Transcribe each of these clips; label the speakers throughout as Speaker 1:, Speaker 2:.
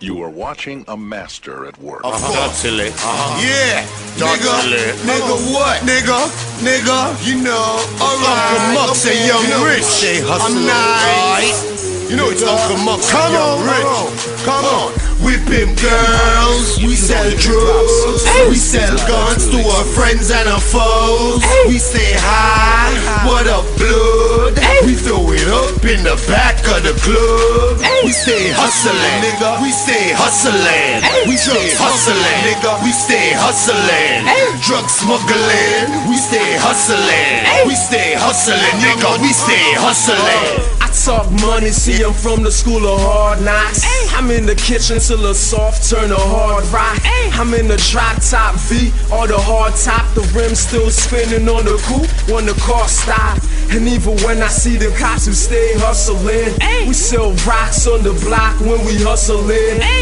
Speaker 1: You are watching a master at work.
Speaker 2: Dirtily.
Speaker 3: Yeah,
Speaker 2: Dirtily.
Speaker 3: nigga, what? Nigga, you know. Alright, Uncle Muks and Young Rich.
Speaker 2: Stay
Speaker 3: I'm
Speaker 2: Hustlin.
Speaker 3: nice. You know it's Uncle Muks and Young Rich. Come on. We pimp girls, we sell drugs, we sell guns to our friends and our foes. We stay high, what up blood? We throw it up in the back of the club. We stay hustling, nigga, we stay hustling. We stay hustling, nigga, we stay hustling. Drug smuggling, we stay hustling. We stay hustling, nigga, we stay hustling.
Speaker 4: Talk money, see I'm from the school of hard knocks. I'm in the kitchen till the soft turn to hard rock. I'm in the drop top V or the hard top. The rim still spinning on the coupe when the car stop. And even when I see the cops, we stay hustling. We sell rocks on the block when we hustling.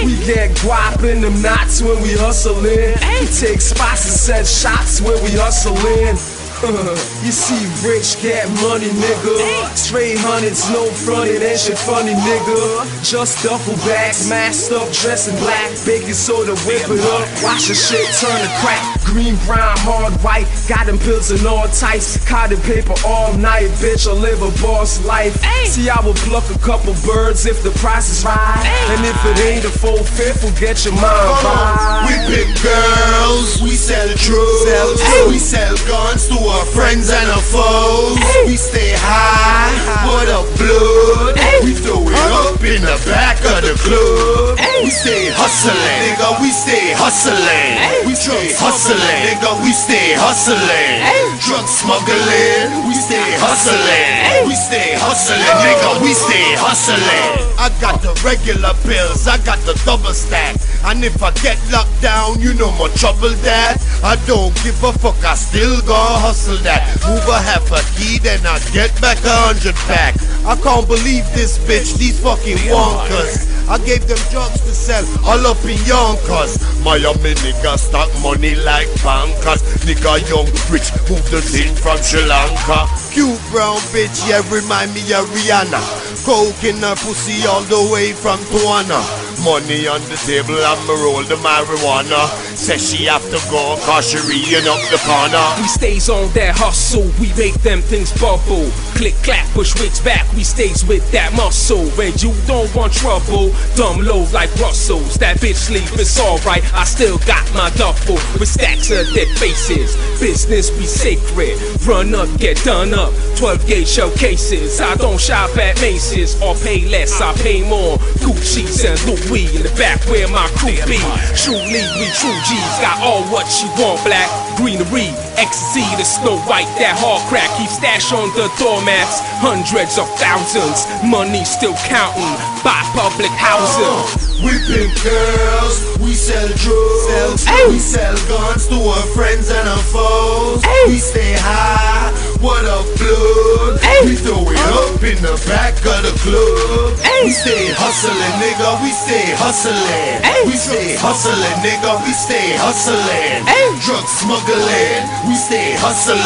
Speaker 4: We get guap in them knots when we hustling. We take spots and set shots when we hustling. You see rich, get money, nigga. Straight hundreds, no fronted, and shit funny, nigga. Just duffel bags, masked up, dressed in black. Baking soda, whip it up. Watch the shit turn to crack. Green, brown, hard, white. Got them pills in all types. Cotton paper all night, bitch. I live a boss life. See, I will pluck a couple birds if the price is right. And if it ain't a full fifth, we'll get your mind right.
Speaker 3: We pick girls, we sell drugs, we sell guns to our friends and our foes. We stay high, what up blood? We throw it up in the back of the club. We stay hustling, nigga, we stay hustling. We stay hustling, nigga, we stay hustling. Drug smuggling, we stay hustling. We stay hustling, nigga, we stay hustling. I got the regular pills, I got the double stack. And if I get locked down, you know my trouble that. I don't give a fuck, I still gon' hustle that. Move a half a key, then I get back 100 back. I can't believe this bitch, these fucking wonkers. I gave them drugs to sell all up in Yonkers. Miami nigga stock money like bankers. Nigga young rich, move the thing from Sri Lanka. Cute brown bitch, yeah, remind me of Rihanna. Coke in her pussy all the way from Tuana. Money on the table and me roll the marijuana. Says she have to go cause she reading up the corner.
Speaker 4: We stays on that hustle, we make them things bubble. Click clap, push wigs back, we stays with that muscle. When you don't want trouble, dumb low like Russells. That bitch sleep, it's alright, I still got my duffel. With stacks of dead faces, business be sacred. Run up, get done up, 12 gauge showcases. I don't shop at Macy's or pay less, I pay more. Gucci's and Louis in the back where my crew be. Truly, we true G's, got all what you want. Black, greenery, ecstasy, the Snow White, that hard crack. Keep stash on the doormats, hundreds of thousands. Money still counting, buy public housing.
Speaker 3: We pimp girls, we sell drugs, we sell guns to our friends and our foes. We stay high, what up blood? We throw it up in the back of the club. We stay hustling, nigga, we stay hustling. We stay hustling, nigga, we stay hustling. Drug smuggling, we stay hustling.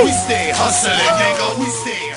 Speaker 3: We stay hustling, nigga, we stay